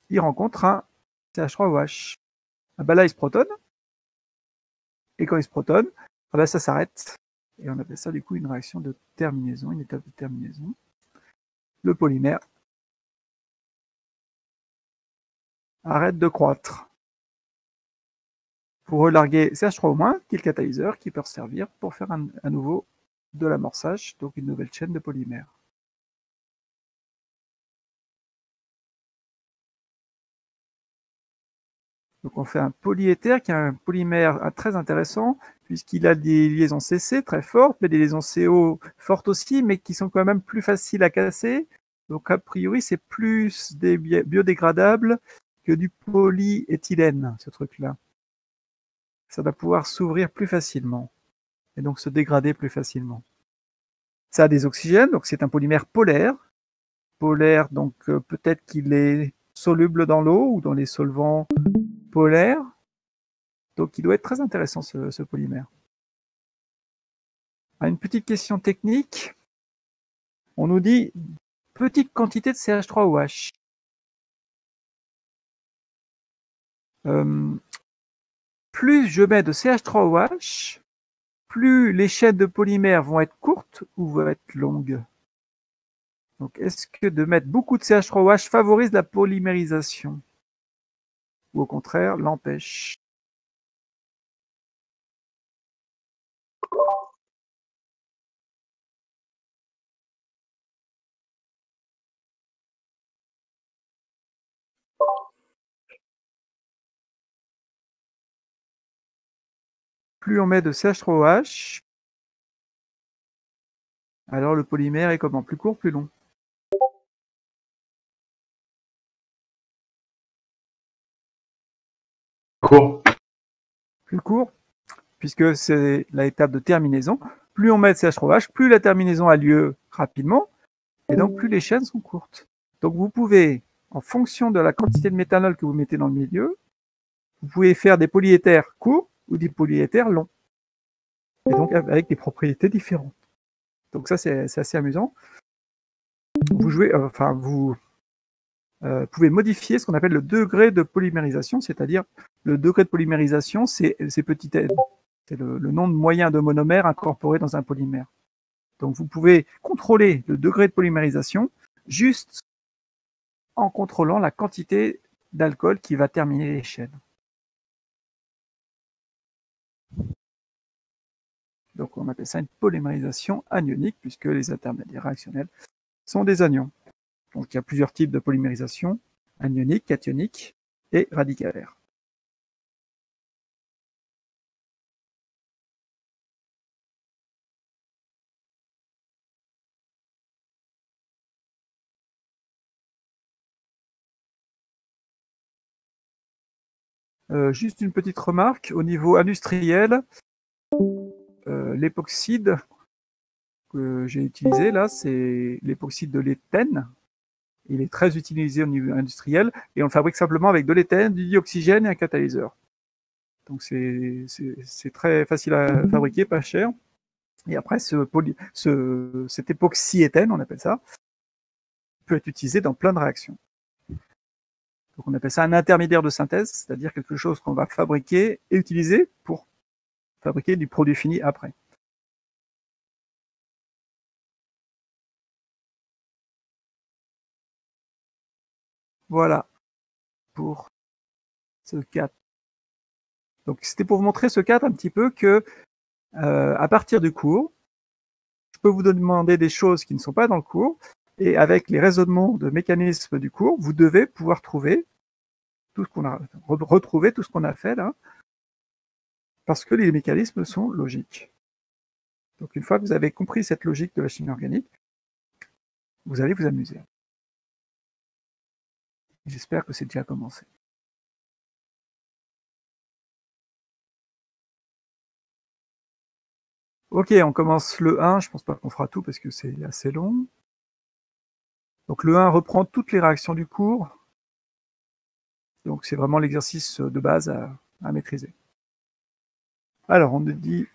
il rencontre un CH3OH. Ah ben là, il se protonne. Et quand il se protonne, ah ben ça s'arrête. Et on appelle ça du coup une réaction de terminaison, une étape de terminaison. Le polymère arrête de croître. Vous relarguez CH3O-, qui est le catalyseur, qui peut servir pour faire à nouveau de l'amorçage, donc une nouvelle chaîne de polymères. Donc on fait un polyéther qui est un polymère très intéressant, puisqu'il a des liaisons CC très fortes, mais des liaisons CO fortes aussi, mais qui sont quand même plus faciles à casser. Donc, a priori, c'est plus des biodégradables que du polyéthylène, ce truc-là. Ça va pouvoir s'ouvrir plus facilement et donc se dégrader plus facilement. Ça a des oxygènes, donc c'est un polymère polaire. Polaire, donc peut-être qu'il est soluble dans l'eau ou dans les solvants polaires. Donc il doit être très intéressant ce polymère. Une petite question technique. On nous dit petite quantité de CH3OH. Plus je mets de CH3OH, plus les chaînes de polymères vont être courtes ou vont être longues. Donc, est-ce que de mettre beaucoup de CH3OH favorise la polymérisation ou au contraire l'empêche? Plus on met de CH3OH, alors le polymère est comment? Plus court, plus long? Court. Plus court, puisque c'est l'étape de terminaison. Plus on met de CH3OH, plus la terminaison a lieu rapidement, et donc plus les chaînes sont courtes. Donc vous pouvez, en fonction de la quantité de méthanol que vous mettez dans le milieu, vous pouvez faire des polyéthers courts ou des polyéthers longs. Et donc avec des propriétés différentes. Donc ça, c'est assez amusant. Vous jouez, vous pouvez modifier ce qu'on appelle le degré de polymérisation, c'est-à-dire le degré de polymérisation, c'est petit n. C'est le nombre moyen de monomères incorporés dans un polymère. Donc vous pouvez contrôler le degré de polymérisation juste en contrôlant la quantité d'alcool qui va terminer les chaînes. Donc on appelle ça une polymérisation anionique puisque les intermédiaires réactionnels sont des anions. Donc il y a plusieurs types de polymérisation, anionique, cationique et radicalaire. Juste une petite remarque, au niveau industriel, l'époxyde que j'ai utilisé là, c'est l'époxyde de l'éthène. Il est très utilisé au niveau industriel et on le fabrique simplement avec de l'éthène, du dioxygène et un catalyseur. Donc c'est très facile à fabriquer, pas cher. Et après, cet époxyéthène, on appelle ça, peut être utilisé dans plein de réactions. Donc on appelle ça un intermédiaire de synthèse, c'est-à-dire quelque chose qu'on va fabriquer et utiliser pour fabriquer du produit fini après. Voilà pour ce cadre. Donc c'était pour vous montrer ce cadre un petit peu que à partir du cours, je peux vous demander des choses qui ne sont pas dans le cours, et avec les raisonnements de mécanismes du cours, vous devez pouvoir trouver tout ce qu'on a retrouver tout ce qu'on a fait là, parce que les mécanismes sont logiques. Donc une fois que vous avez compris cette logique de la chimie organique, vous allez vous amuser. J'espère que c'est déjà commencé. Ok, on commence le 1, je pense pas qu'on fera tout parce que c'est assez long. Donc le 1 reprend toutes les réactions du cours. Donc c'est vraiment l'exercice de base à maîtriser. Alors on nous dit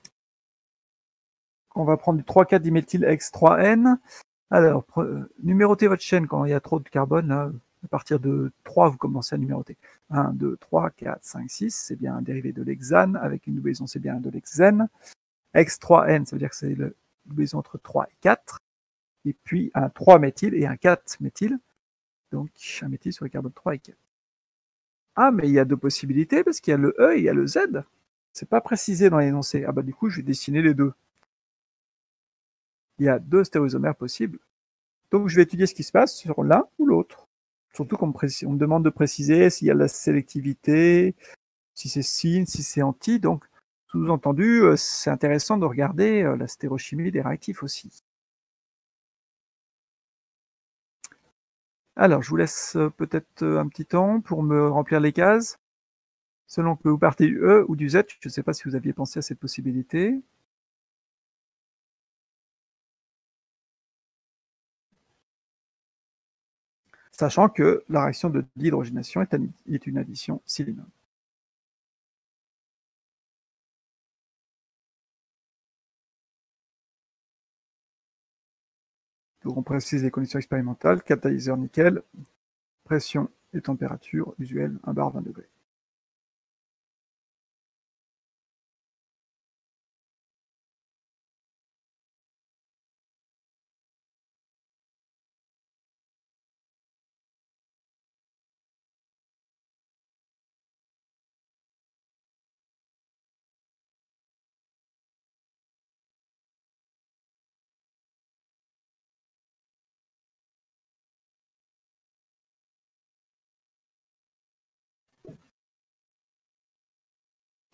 qu'on va prendre du 3,4-diméthylhex-3N. Alors, numérotez votre chaîne quand il y a trop de carbone. Là, à partir de 3, vous commencez à numéroter. 1, 2, 3, 4, 5, 6, c'est bien un dérivé de l'hexane. Avec une double liaison, c'est bien un de l'hexène. Hex3N, ça veut dire que c'est la double liaison entre 3 et 4. Et puis un 3-méthyle et un 4-méthyle. Donc un méthyle sur les carbones 3 et 4. Ah, mais il y a deux possibilités parce qu'il y a le E et il y a le Z. C'est pas précisé dans l'énoncé. Ah bah du coup, je vais dessiner les deux. Il y a deux stéréoisomères possibles. Donc je vais étudier ce qui se passe sur l'un ou l'autre. Surtout qu'on me demande de préciser s'il y a la sélectivité, si c'est sin, si c'est anti. Donc, sous-entendu, c'est intéressant de regarder la stéréochimie des réactifs aussi. Alors, je vous laisse peut-être un petit temps pour me remplir les cases. Selon que vous partez du E ou du Z, je ne sais pas si vous aviez pensé à cette possibilité. Sachant que la réaction de dihydrogénation est une addition silicone. Donc on précise les conditions expérimentales, catalyseur nickel, pression et température usuelle 1 bar 20 degrés.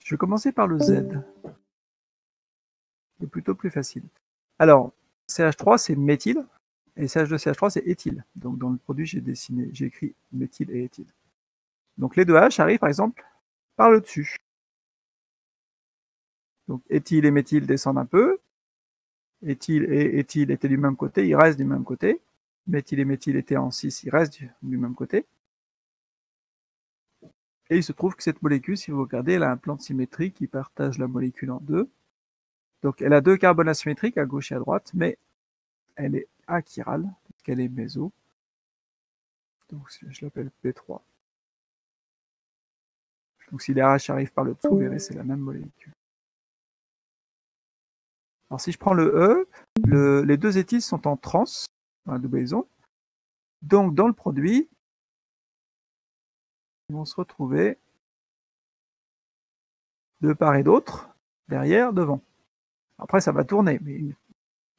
Je vais commencer par le Z. C'est plutôt plus facile. Alors, CH3 c'est méthyle, et CH2CH3 c'est éthyle. Donc dans le produit j'ai écrit méthyle et éthyle. Donc les deux H arrivent par exemple par le dessus. Donc éthyle et méthyle descendent un peu. Éthyle et éthyle étaient du même côté, ils restent du même côté. Méthyle et méthyle étaient en 6, ils restent du même côté. Et il se trouve que cette molécule, si vous regardez, elle a un plan de symétrie qui partage la molécule en deux. Donc elle a deux carbones asymétriques à gauche et à droite, mais elle est achirale, parce qu'elle est méso. Donc je l'appelle P3. Donc si les RH arrivent par le dessous, vous verrez, c'est la même molécule. Alors si je prends le E, les deux éthyles sont en trans, dans la double liaison. Donc dans le produit, ils vont se retrouver de part et d'autre, derrière, devant. Après ça va tourner, mais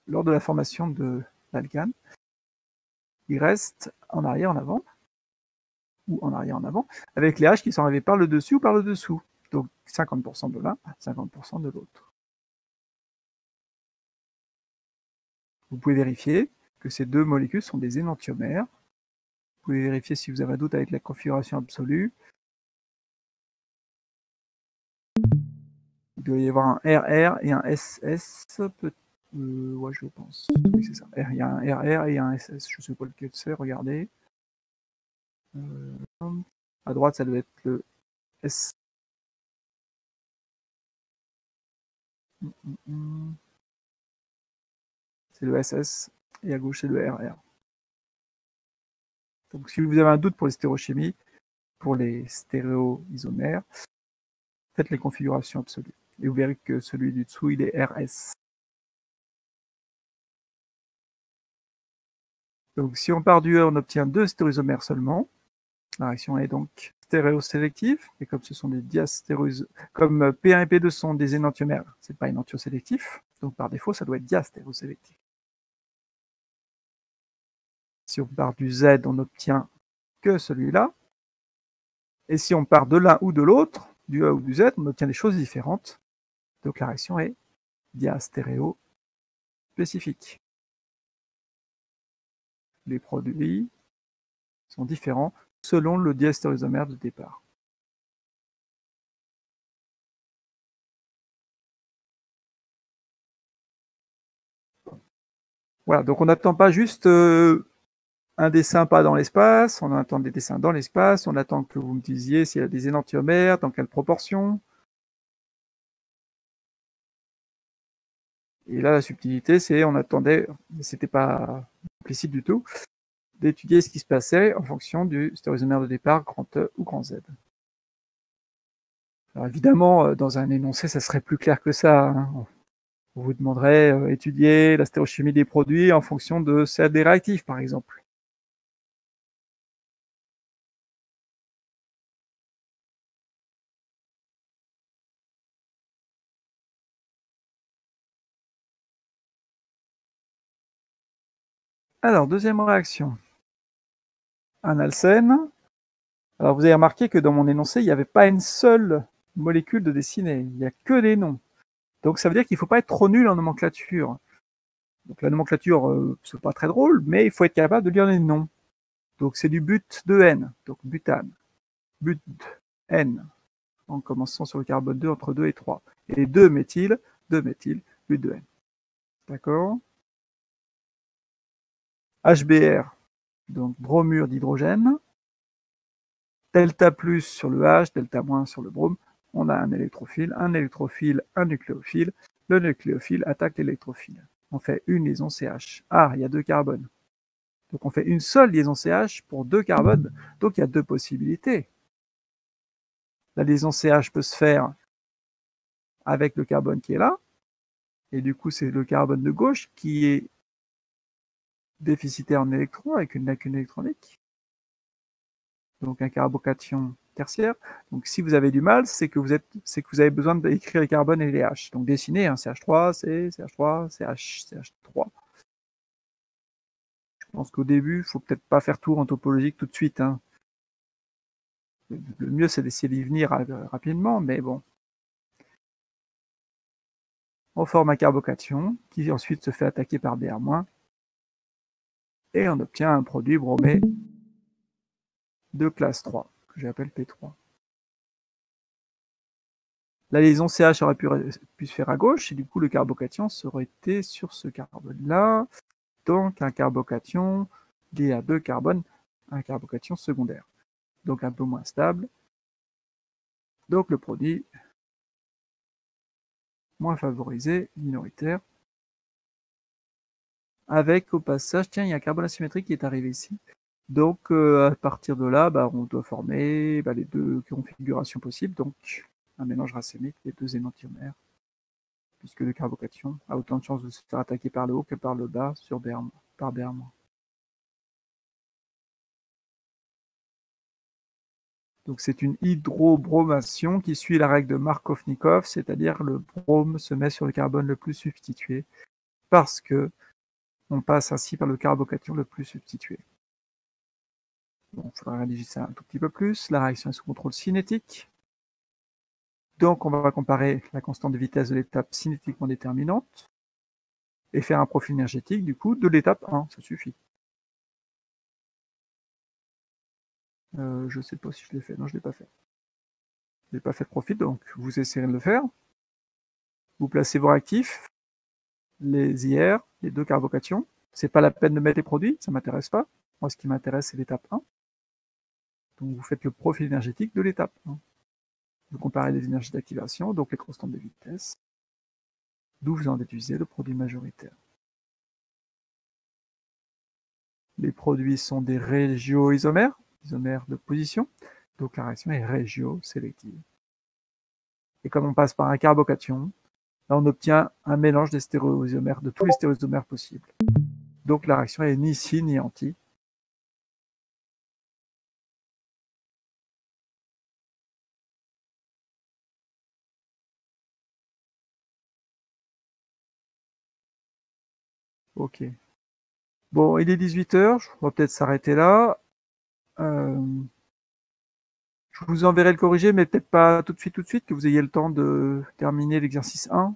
lors de la formation de l'alcane, il reste en arrière, en avant, ou en arrière, en avant, avec les H qui sont arrivés par le dessus ou par le dessous. Donc 50% de l'un, 50% de l'autre. Vous pouvez vérifier que ces deux molécules sont des énantiomères. Vous pouvez vérifier si vous avez un doute avec la configuration absolue. Il doit y avoir un RR et un SS. Ouais, je pense. Oui, c'est ça. Il y a un RR et un SS. Je ne sais pas lequel c'est, regardez. À droite, ça doit être le S. C'est le SS. Et à gauche, c'est le RR. Donc, si vous avez un doute pour les stéréochimies, pour les stéréoisomères, faites les configurations absolues. Et vous verrez que celui du dessous, il est RS. Donc, si on part du E, on obtient deux stéréoisomères seulement. La réaction est donc stéréosélective. Et comme ce sont des diastéréoisomères, comme P1 et P2 sont des énantiomères, c'est pas énantiosélectif. Donc, par défaut, ça doit être diastéréosélectif. Si on part du Z, on n'obtient que celui-là. Et si on part de l'un ou de l'autre, du A ou du Z, on obtient des choses différentes. Donc la réaction est diastéréospécifique. Les produits sont différents selon le diastéréoisomère de départ. Voilà, donc on n'attend pas juste un dessin pas dans l'espace, on attend des dessins dans l'espace, on attend que vous me disiez s'il y a des énantiomères, dans quelle proportion. Et là, la subtilité, c'est on attendait, c'était pas implicite du tout, d'étudier ce qui se passait en fonction du stéréoisomère de départ, grand E ou grand Z. Alors évidemment, dans un énoncé, ça serait plus clair que ça. Hein. On vous demanderait étudier la stéréochimie des produits en fonction de celle des réactifs, par exemple. Alors, deuxième réaction. Un alcène. Alors, vous avez remarqué que dans mon énoncé, il n'y avait pas une seule molécule de dessinée. Il n'y a que des noms. Donc, ça veut dire qu'il ne faut pas être trop nul en nomenclature. Donc, la nomenclature, c'est pas très drôle, mais il faut être capable de lire les noms. Donc c'est du but-2N, donc butane. But-N, en commençant sur le carbone 2 entre 2 et 3. Et 2-méthyl, but-2N. D'accord? HBr, donc bromure d'hydrogène. Delta plus sur le H, delta moins sur le brome. On a un électrophile, un nucléophile. Le nucléophile attaque l'électrophile. On fait une liaison CH. Ah, il y a 2 carbones. Donc on fait une seule liaison CH pour 2 carbones. Donc il y a 2 possibilités. La liaison CH peut se faire avec le carbone qui est là. Et du coup, c'est le carbone de gauche qui est déficitaire en électrons avec une lacune électronique. Donc un carbocation tertiaire. Donc si vous avez du mal, c'est que vous avez besoin d'écrire les carbones et les H. Donc dessiner CH3, C, CH3, CH, CH3. Je pense qu'au début, il faut peut-être pas faire tout en topologique tout de suite. Hein. Le mieux, c'est d'essayer d'y venir rapidement, mais bon. On forme un carbocation qui ensuite se fait attaquer par Br-, et on obtient un produit bromé de classe 3, que j'appelle P3. La liaison CH aurait pu se faire à gauche, et du coup le carbocation serait été sur ce carbone-là, donc un carbocation lié à 2 carbones, un carbocation secondaire, donc un peu moins stable. Donc le produit moins favorisé, minoritaire, avec au passage, tiens, il y a un carbone asymétrique qui est arrivé ici. Donc à partir de là, on doit former les 2 configurations possibles, donc un mélange racémique des 2 énantiomères, puisque le carbocation a autant de chances de se faire attaquer par le haut que par le bas par Br-. Donc c'est une hydrobromation qui suit la règle de Markovnikov, c'est-à-dire le brome se met sur le carbone le plus substitué, parce que on passe ainsi par le carbocation le plus substitué. Bon, il faudra rédiger ça un tout petit peu plus. La réaction est sous contrôle cinétique. Donc on va comparer la constante de vitesse de l'étape cinétiquement déterminante et faire un profil énergétique du coup de l'étape 1, ça suffit. Je ne sais pas si je l'ai fait. Non, je ne l'ai pas fait. Je n'ai pas fait de profil, donc vous essayerez de le faire. Vous placez vos réactifs, les IR, les 2 carbocations. C'est pas la peine de mettre les produits, ça ne m'intéresse pas. Moi, ce qui m'intéresse, c'est l'étape 1. Donc vous faites le profil énergétique de l'étape 1. Vous comparez les énergies d'activation, donc les constantes de vitesse, d'où vous en déduisez le produit majoritaire. Les produits sont des régioisomères, isomères de position, donc la réaction est régiosélective. Et comme on passe par un carbocation, là on obtient un mélange des stéréoisomères, de tous les stéréoisomères possibles. Donc la réaction est ni ci ni anti. Ok. Bon, il est 18h, on va peut-être s'arrêter là. Je vous enverrai le corrigé, mais peut-être pas tout de suite, que vous ayez le temps de terminer l'exercice 1.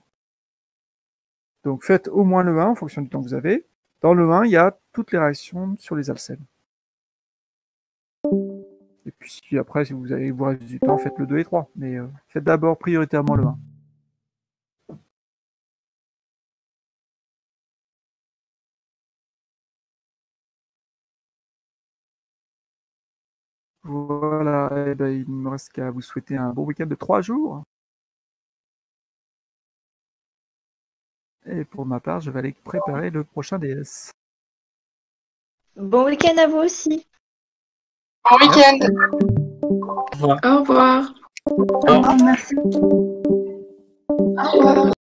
Donc faites au moins le 1 en fonction du temps que vous avez. Dans le 1, il y a toutes les réactions sur les alcènes. Et puis après, si vous avez vous reste du temps, faites le 2 et 3. Mais faites d'abord prioritairement le 1. Voilà, il ne me reste qu'à vous souhaiter un bon week-end de 3 jours. Et pour ma part, je vais aller préparer le prochain DS. Bon week-end à vous aussi. Bon week-end. Au revoir. Au revoir. Au revoir, merci. Au revoir.